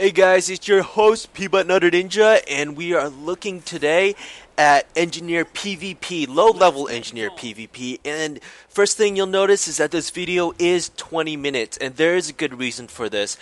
Hey guys, it's your host Peabutnutterninja, and we are looking today at engineer PvP, low-level engineer PvP. And first thing you'll notice is that this video is 20 minutes, and there is a good reason for this.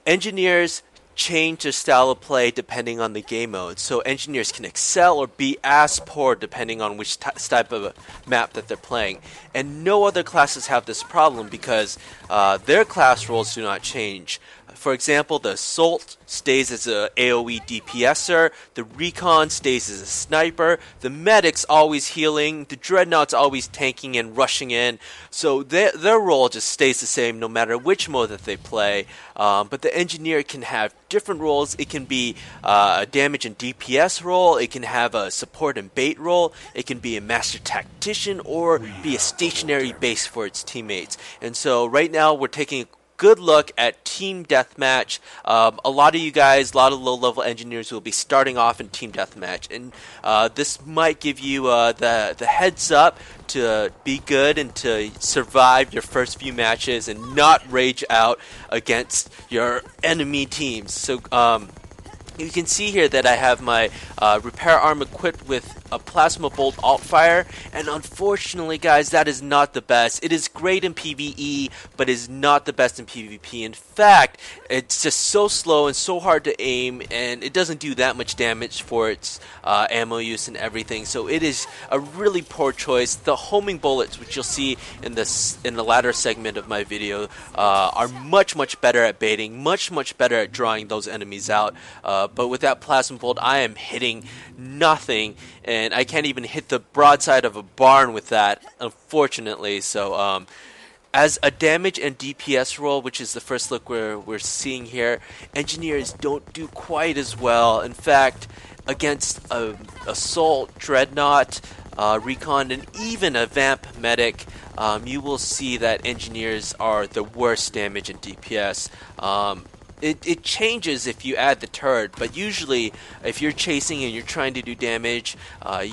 Engineers change their style of play depending on the game mode, so engineers can excel or be as poor depending on which type of map that they're playing. And no other classes have this problem because their class roles do not change. For example, the Assault stays as a AoE DPSer, the Recon stays as a sniper, the Medic's always healing, the Dreadnought's always tanking and rushing in, so their role just stays the same no matter which mode that they play. But the Engineer can have different roles. It can be a Damage and DPS role, it can have a Support and Bait role, it can be a Master Tactician, or be a stationary base for its teammates. And so right now we're taking a good look at Team Deathmatch. A lot of you guys, a lot of low-level engineers will be starting off in Team Deathmatch, and this might give you the heads up to be good and to survive your first few matches and not rage out against your enemy teams. So you can see here that I have my repair arm equipped with a plasma bolt alt fire, and unfortunately guys, that is not the best. It is great in PvE, but is not the best in PvP. In fact, it's just so slow and so hard to aim, and it doesn't do that much damage for its ammo use and everything, so it is a really poor choice. The homing bullets, which you'll see in the latter segment of my video, are much better at baiting, much better at drawing those enemies out, but with that plasma bolt I am hitting nothing, and I can't even hit the broadside of a barn with that, unfortunately. So as a damage and DPS role, which is the first look we're seeing here, engineers don't do quite as well. In fact, against Assault, Dreadnought, Recon, and even a Vamp Medic, you will see that engineers are the worst damage and DPS. It changes if you add the turret, but usually if you're chasing and you're trying to do damage,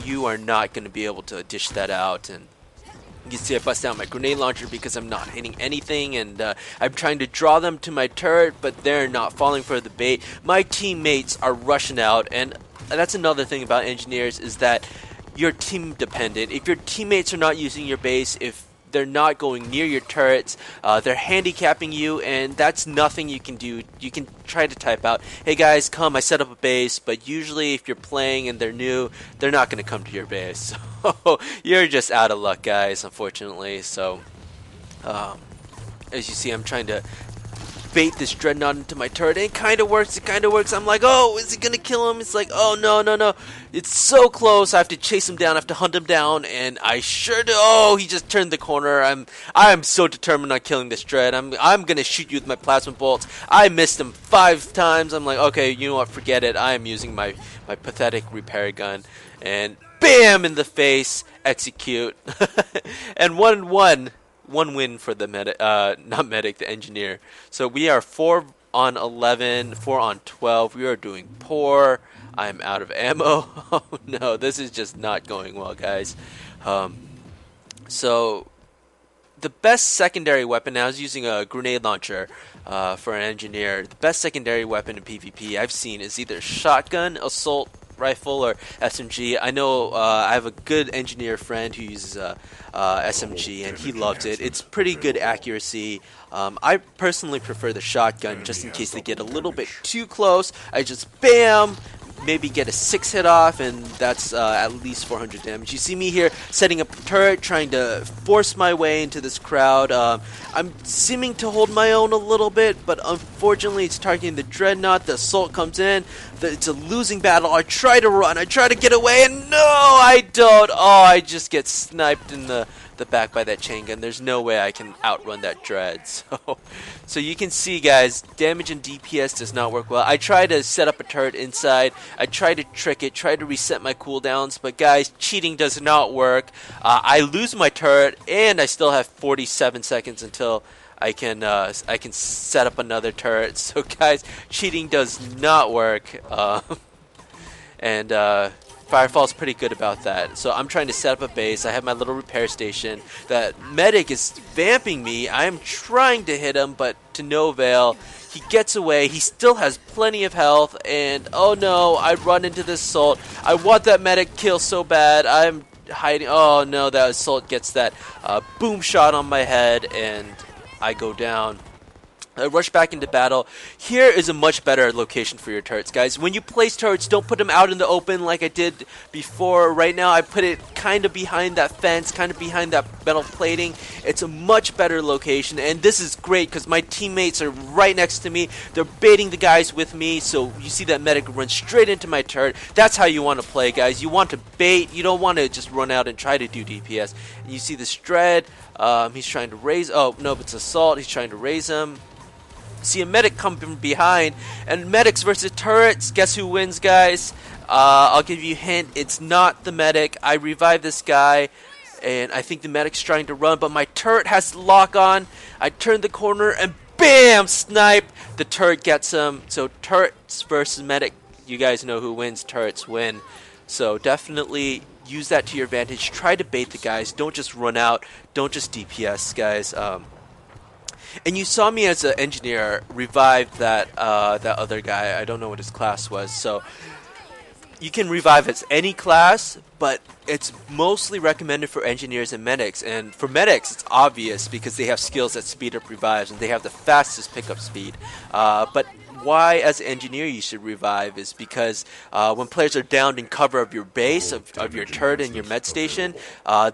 you are not going to be able to dish that out. And you can see I bust out my grenade launcher because I'm not hitting anything, and I'm trying to draw them to my turret, but they're not falling for the bait. My teammates are rushing out, and that's another thing about engineers, is that you're team dependent. If your teammates are not using your base, if they're not going near your turrets, they're handicapping you, and that's nothing you can do. You can try to type out, hey guys, come, I set up a base, but usually if you're playing and they're new, they're not going to come to your base. So you're just out of luck, guys, unfortunately. So as you see, I'm trying to bait this Dreadnought into my turret. It kind of works, I'm like, oh, is he gonna kill him? It's like, oh, no, it's so close. I have to chase him down, I have to hunt him down, and I sure do. Oh, he just turned the corner. I'm so determined on killing this Dread. I'm gonna shoot you with my plasma bolts. I missed him 5 times. I'm like, okay, you know what, forget it. I am using my pathetic repair gun, and bam, in the face, execute. And one win for the the engineer. So we are 4 on 11, 4 on 12. We are doing poor. I'm out of ammo. Oh no, this is just not going well, guys. So the best secondary weapon, now I was using a grenade launcher for an engineer. The best secondary weapon in PvP I've seen is either shotgun, assault rifle, or SMG. I know I have a good engineer friend who uses SMG, and he loves it. It's pretty good accuracy. I personally prefer the shotgun, just in case they get a little bit too close. I just bam, maybe get a 6 hit off, and that's at least 400 damage. You see me here setting up a turret, trying to force my way into this crowd. I'm seeming to hold my own a little bit, but unfortunately it's targeting the Dreadnought. The Assault comes in. It's a losing battle. I try to run, I try to get away, and no, I don't. Oh, I just get sniped in the back by that chain gun. There's no way I can outrun that Dread. So you can see, guys, damage and DPS does not work well. I try to set up a turret inside. I try to trick it, try to reset my cooldowns, but guys, cheating does not work. I lose my turret, and I still have 47 seconds until I can set up another turret. So guys, cheating does not work. And Firefall's pretty good about that. So I'm trying to set up a base. I have my little repair station. That medic is vamping me. I'm trying to hit him, but to no avail. He gets away. He still has plenty of health. And oh no, I run into this assault. I want that medic kill so bad. I'm hiding. Oh no, that assault gets that boom shot on my head, and I go down. I rush back into battle. Here is a much better location for your turrets, guys. When you place turrets, don't put them out in the open like I did before. Right now, I put it kind of behind that fence, kind of behind that metal plating. It's a much better location, and this is great because my teammates are right next to me. They're baiting the guys with me, so you see that medic run straight into my turret. That's how you want to play, guys. You want to bait. You don't want to just run out and try to do DPS. And you see this dread. He's trying to raise. Oh, no, it's assault. He's trying to raise him. See a medic come from behind, and medics versus turrets, guess who wins, guys? I'll give you a hint, it's not the medic. I revive this guy, and I think the medic's trying to run, but my turret has lock on. I turn the corner, and BAM! Snipe! The turret gets him. So turrets versus medic, you guys know who wins. Turrets win. So definitely use that to your advantage. Try to bait the guys. Don't just run out. Don't just DPS, guys. And you saw me as an engineer revive that that other guy. I don't know what his class was. So you can revive as any class, but it's mostly recommended for engineers and medics. And for medics, it's obvious because they have skills that speed up revives and they have the fastest pickup speed. But why, as an engineer, you should revive is because when players are downed in cover of your base, of your turret and your med station,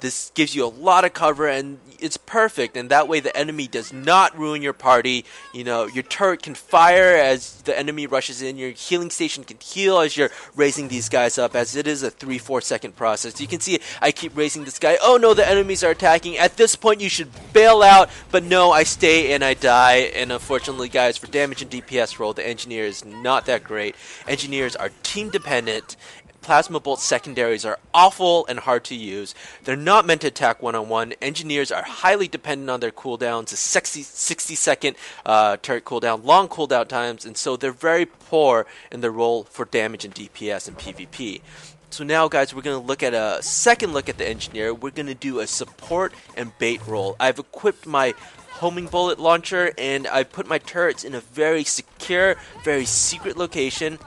this gives you a lot of cover, and it's perfect. And that way, the enemy does not ruin your party. You know, your turret can fire as the enemy rushes in. Your healing station can heal as you're raising these guys up, as it is a 3-4 second process. You can see I keep raising this guy. Oh no, the enemies are attacking. At this point, you should bail out, but no, I stay and I die. And unfortunately, guys, for damage and DPS roll, the engineer is not that great. Engineers are team dependent. Plasma bolt secondaries are awful and hard to use. They're not meant to attack one-on-one. Engineers are highly dependent on their cooldowns, a 60-second turret cooldown, long cooldown times, and so they're very poor in their role for damage and DPS and PvP. So now, guys, we're going to look at a second look at the engineer. We're going to do a support and bait role. I've equipped my homing bullet launcher, and I put my turrets in a very secure, very secret location.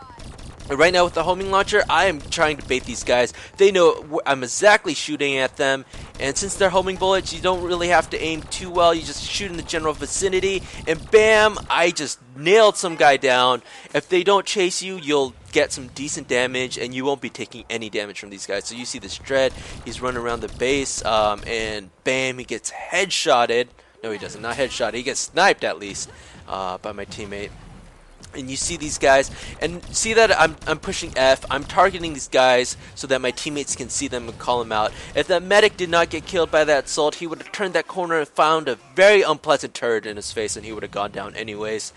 Right now with the homing launcher, I am trying to bait these guys. They know I'm exactly shooting at them, and since they're homing bullets, you don't really have to aim too well. You just shoot in the general vicinity, and bam, I just nailed some guy down. If they don't chase you, you'll get some decent damage, and you won't be taking any damage from these guys. So you see this dread, he's running around the base, and bam, he gets headshotted. No, he doesn't, not headshot, he gets sniped at least by my teammate. And you see these guys, and see that I'm pushing F. I'm targeting these guys so that my teammates can see them and call them out. If that medic did not get killed by that assault, he would have turned that corner and found a very unpleasant turret in his face, and he would have gone down anyways.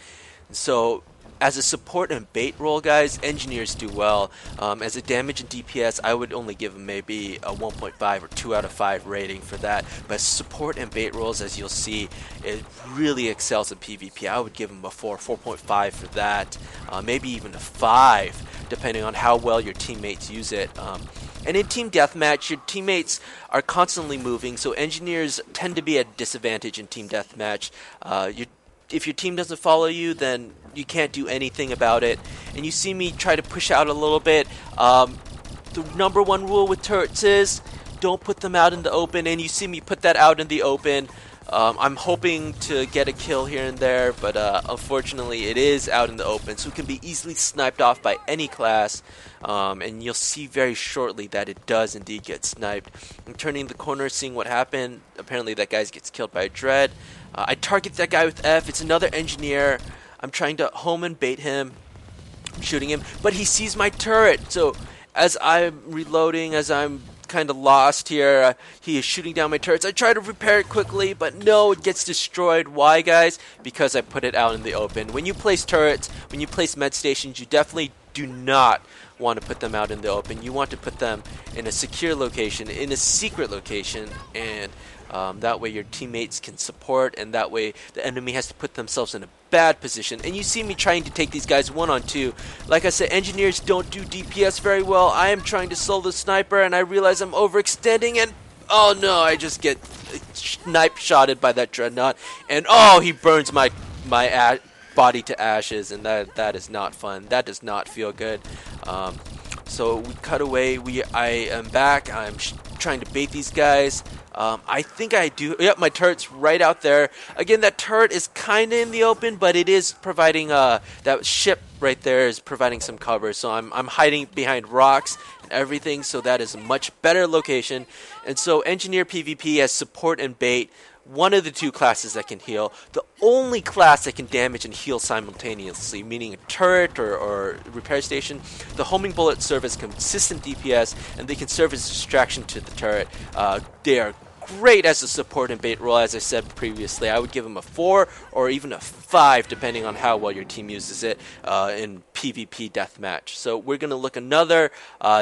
So as a support and bait role, guys, engineers do well. As a damage and DPS, I would only give them maybe a 1.5 or 2 out of 5 rating for that. But support and bait roles, as you'll see, it really excels in PvP. I would give them a 4.5 for that, maybe even a 5, depending on how well your teammates use it. And in Team Deathmatch, your teammates are constantly moving, so engineers tend to be at a disadvantage in Team Deathmatch. If your team doesn't follow you, then you can't do anything about it. And you see me try to push out a little bit. The number one rule with turrets is don't put them out in the open, and you see me put that out in the open. I'm hoping to get a kill here and there, but unfortunately it is out in the open, so it can be easily sniped off by any class. And you'll see very shortly that it does indeed get sniped. I'm turning the corner, seeing what happened. Apparently that guy gets killed by a dread. I target that guy with F. It's another engineer. I'm trying to home and bait him. I'm shooting him, but he sees my turret. So as I'm reloading, as I'm kind of lost here, he is shooting down my turrets. I try to repair it quickly, but no, it gets destroyed. Why, guys? Because I put it out in the open. When you place turrets, when you place med stations, you definitely do not want to put them out in the open. You want to put them in a secure location, in a secret location, and that way your teammates can support, and that way the enemy has to put themselves in a bad position. And you see me trying to take these guys 1-on-2. Like I said, engineers don't do DPS very well. I am trying to solo the sniper, and I realize I'm overextending, and oh no, I just get snipe shotted by that dreadnought, and oh, he burns my body to ashes, and that is not fun. That does not feel good. So we cut away. I am back. I'm trying to bait these guys. I think I do. Yep, my turret's right out there. Again, that turret is kind of in the open, but it is providing that ship right there is providing some cover. So I'm hiding behind rocks and everything. So that is a much better location. And so Engineer PvP has support and bait. One of the two classes that can heal. The only class that can damage and heal simultaneously, meaning a turret or repair station. The homing bullets serve as consistent DPS, and they can serve as a distraction to the turret. They are great as a support and bait role, as I said previously. I would give them a 4 or even a 5, depending on how well your team uses it in PvP deathmatch. So we're going to look another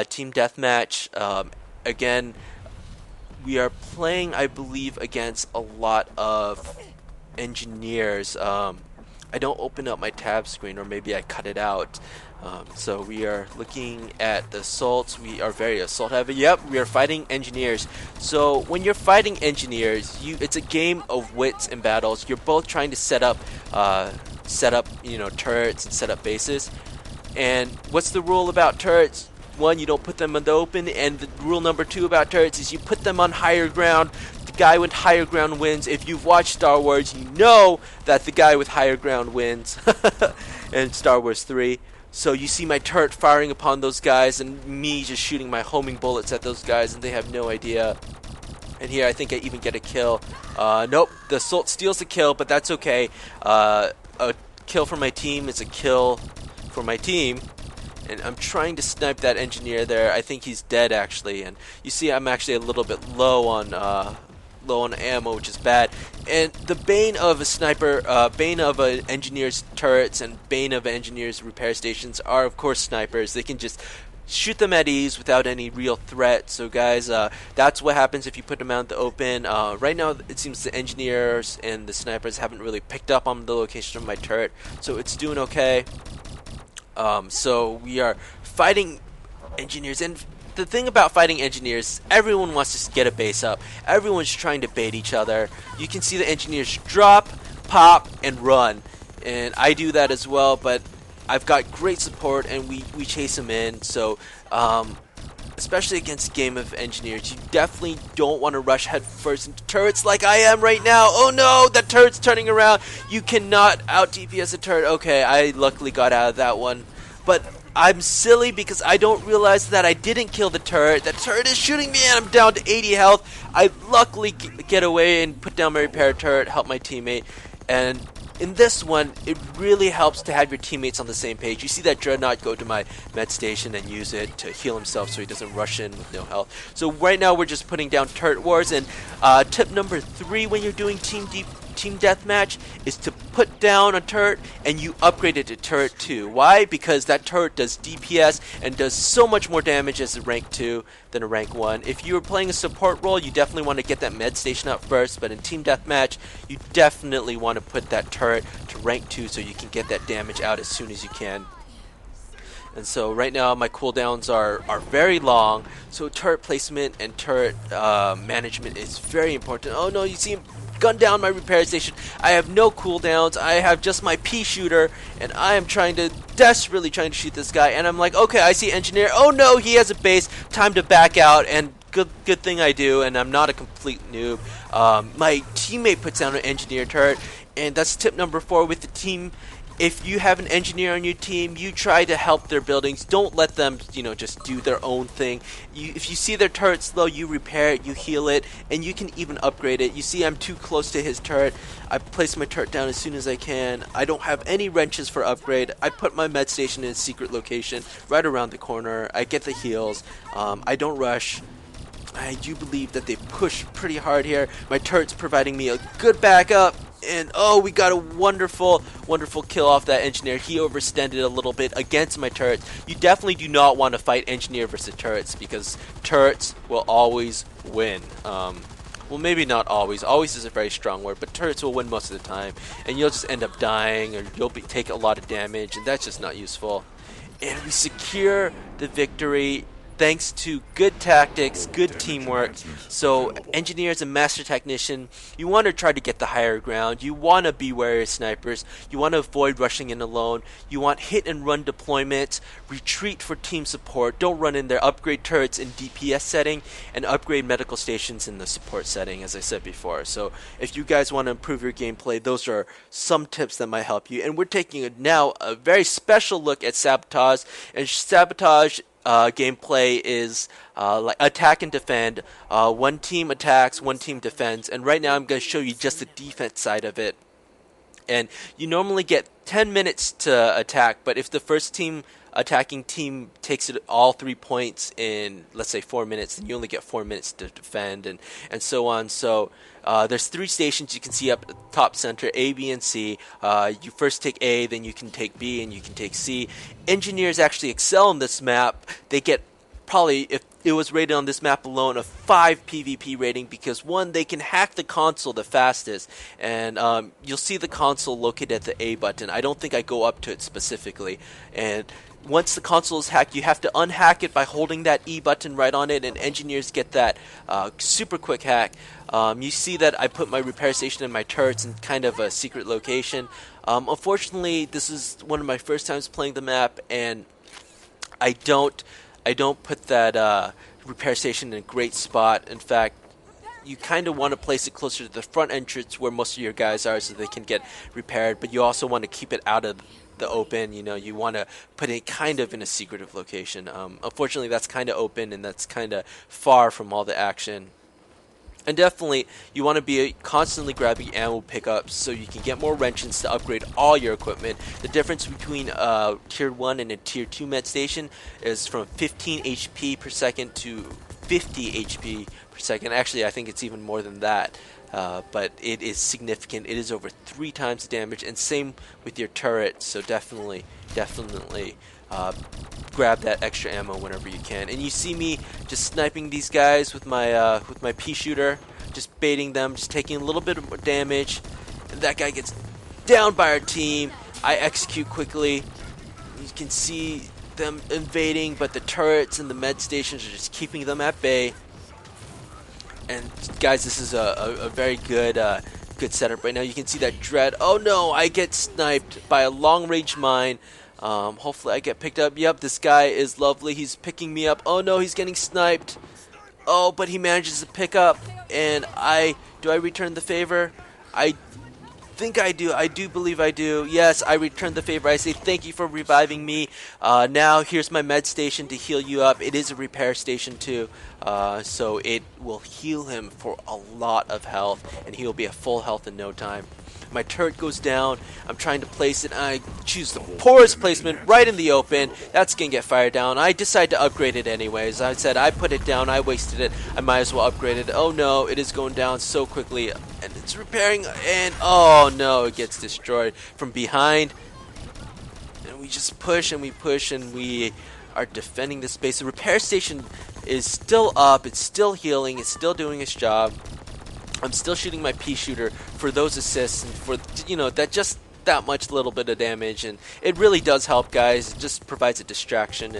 team deathmatch. Again, we are playing, I believe, against a lot of engineers. I don't open up my tab screen, or maybe I cut it out. So we are looking at the assaults. We are very assault heavy. Yep, we are fighting engineers. So when you're fighting engineers, it's a game of wits and battles. You're both trying to set up turrets and set up bases. And what's the rule about turrets? 1, you don't put them in the open, and the rule number 2 about turrets is you put them on higher ground. The guy with higher ground wins. If you've watched Star Wars, you know that the guy with higher ground wins in Star Wars 3. So you see my turret firing upon those guys, and me just shooting my homing bullets at those guys, and they have no idea. And here I think I even get a kill. Nope, the assault steals the kill, but that's okay. A kill for my team is a kill for my team. And I'm trying to snipe that engineer there. I think he's dead, actually. And you see I'm actually a little bit low on ammo, which is bad. And the bane of a sniper, bane of an engineer's turrets and bane of an engineer's repair stations are, of course, snipers. They can just shoot them at ease without any real threat. So guys, that's what happens if you put them out in the open. Right now it seems the engineers and the snipers haven't really picked up on the location of my turret, so it's doing okay. So we are fighting engineers, and the thing about fighting engineers, everyone wants to get a base up. Everyone's trying to bait each other. You can see the engineers drop, pop, and run, and I do that as well, but I've got great support, and we chase them in. So especially against a game of engineers, you definitely don't want to rush headfirst into turrets like I am right now. Oh no, that turret's turning around. You cannot out DPS a turret. Okay, I luckily got out of that one, but I'm silly because I don't realize that I didn't kill the turret. That turret is shooting me, and I'm down to 80 health. I luckily get away and put down my repair turret, help my teammate, and in this one, it really helps to have your teammates on the same page. You see that Dreadnought go to my med station and use it to heal himself so he doesn't rush in with no health. So right now we're just putting down turret wars, and tip number 3 when you're doing team deathmatch is to put down a turret and you upgrade it to turret 2. Why? Because that turret does DPS and does so much more damage as a rank 2 than a rank 1. If you were playing a support role, you definitely want to get that med station up first, but in team deathmatch, you definitely want to put that turret to rank 2 so you can get that damage out as soon as you can. And so right now my cooldowns are very long, so turret placement and turret management is very important. Oh no, you see him gun down my repair station. I have no cooldowns. I have just my pea shooter, and I am desperately trying to shoot this guy, and I'm like, okay, I see engineer. Oh no, he has a base. Time to back out, and good thing I do, and I'm not a complete noob. My teammate puts down an engineer turret, and that's tip number 4 with the team. If you have an engineer on your team, you try to help their buildings. Don't let them, just do their own thing. If you see their turret slow, you repair it, you heal it, and you can even upgrade it. You see I'm too close to his turret. I place my turret down as soon as I can. I don't have any wrenches for upgrade. I put my med station in a secret location right around the corner. I get the heals. I don't rush. I do believe that they push pretty hard here. My turret's providing me a good backup. And oh, we got a wonderful kill off that engineer. He overextended a little bit against my turrets. You definitely do not want to fight engineer versus turrets, because turrets will always win. Well, maybe not always. Always is a very strong word, but turrets will win most of the time, and you'll just end up dying, or you'll take a lot of damage, and that's just not useful. And we secure the victory thanks to good tactics, good teamwork. So engineers and master technician, you want to try to get the higher ground. You want to be wary of snipers. You want to avoid rushing in alone. You want hit and run deployment. Retreat for team support. Don't run in there. Upgrade turrets in DPS setting, and upgrade medical stations in the support setting, as I said before. So if you guys want to improve your gameplay, those are some tips that might help you. And we're taking now a very special look at Sabotage. And Sabotage gameplay is like attack and defend. One team attacks, one team defends, and right now I'm going to show you just the defense side of it. And you normally get 10 minutes to attack, but if the first attacking team takes it all 3 points in, let's say, 4 minutes, then you only get 4 minutes to defend, and so on. So there's 3 stations you can see up at the top center, A, B, and C. You first take A, then you can take B, and you can take C. Engineers actually excel in this map. They get probably, if it was rated on this map alone, a 5 PvP rating, because one, they can hack the console the fastest, and you'll see the console located at the A button. I don't think I go up to it specifically, and once the console is hacked, you have to unhack it by holding that E button right on it, and engineers get that super quick hack. You see that I put my repair station and my turrets in kind of a secret location. Unfortunately, this is one of my first times playing the map, and I don't put that repair station in a great spot. In fact, you kind of want to place it closer to the front entrance where most of your guys are, so they can get repaired, but you also want to keep it out of the open. You know, you want to put it kind of in a secretive location. Unfortunately, that's kind of open, and that's kind of far from all the action. And definitely, you want to be constantly grabbing ammo pickups so you can get more wrenches to upgrade all your equipment. The difference between Tier 1 and a Tier 2 med station is from 15 HP per second to 50 HP per second. Actually, I think it's even more than that. But it is significant. It is over 3 times the damage, and same with your turret. So definitely grab that extra ammo whenever you can. And you see me just sniping these guys with my pea shooter, just baiting them, just taking a little bit of damage. And that guy gets down by our team. I execute quickly. You can see them invading, but the turrets and the med stations are just keeping them at bay. And guys, this is a very good setup right now. You can see that dread. Oh no, I get sniped by a long-range mine. Hopefully I get picked up. Yep, this guy is lovely. He's picking me up. Oh no, he's getting sniped. Oh, but he manages to pick up. And do I return the favor? I think I do. I do believe I do. Yes, I return the favor. I say thank you for reviving me. Now here's my med station to heal you up. It is a repair station too, so it will heal him for a lot of health, and he'll be at full health in no time. My turret goes down. I'm trying to place it. I choose the poorest placement right in the open. That's going to get fired down. I decide to upgrade it anyways. I said I put it down. I wasted it. I might as well upgrade it. Oh no, it is going down so quickly. And it's repairing. And oh no, it gets destroyed from behind. And we just push and we push and we are defending the space. The repair station is still up. It's still healing. It's still doing its job. I'm still shooting my pea shooter for those assists and for, that much little bit of damage, and it really does help, guys. It just provides a distraction,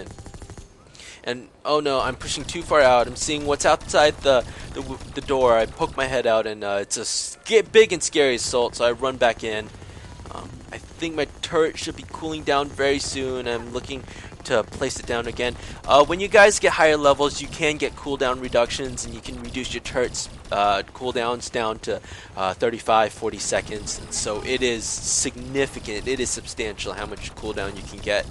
and oh no, I'm pushing too far out. I'm seeing what's outside the door. I poke my head out, and it's a big and scary assault, so I run back in. I think my turret should be cooling down very soon. I'm looking to place it down again. When you guys get higher levels, you can get cooldown reductions, and you can reduce your turret's cooldowns down to 35-40 seconds. And so it is significant. It is substantial how much cooldown you can get.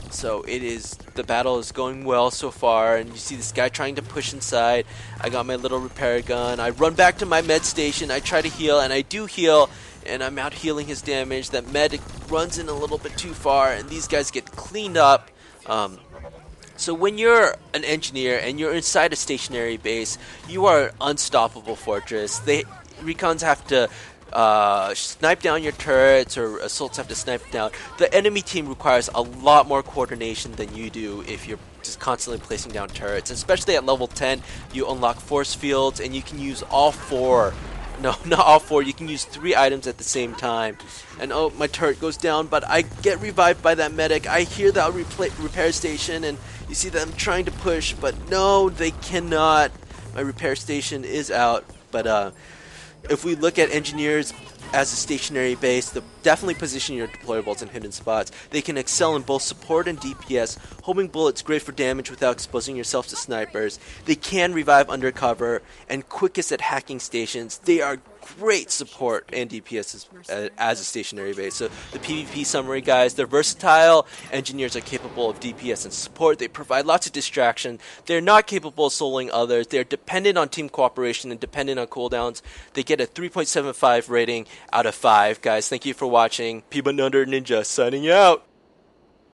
So the battle is going well so far, and you see this guy trying to push inside. I got my little repair gun. I run back to my med station. I try to heal, and I do heal, and I'm out healing his damage. That medic runs in a little bit too far, and these guys get cleaned up. So when you're an engineer and you're inside a stationary base, you are an unstoppable fortress. Recons have to snipe down your turrets, or assaults have to snipe down. The enemy team requires a lot more coordination than you do if you're just constantly placing down turrets. Especially at level 10, you unlock force fields, and you can use all four. No, not all four. You can use 3 items at the same time. And oh, my turret goes down, but I get revived by that medic. I hear that repair station, and you see them trying to push, but no, they cannot. My repair station is out, but if we look at engineers as a stationary base, definitely position your deployables in hidden spots. They can excel in both support and DPS. Homing bullets great for damage without exposing yourself to snipers. They can revive undercover and quickest at hacking stations. They are great support and DPS as a stationary base. So the PvP summary, guys, they're versatile. Engineers are capable of DPS and support. They provide lots of distraction. They're not capable of soloing others. They're dependent on team cooperation and dependent on cooldowns. They get a 3.75 rating out of 5. Guys, thank you for watching. Peabutnutterninja signing out.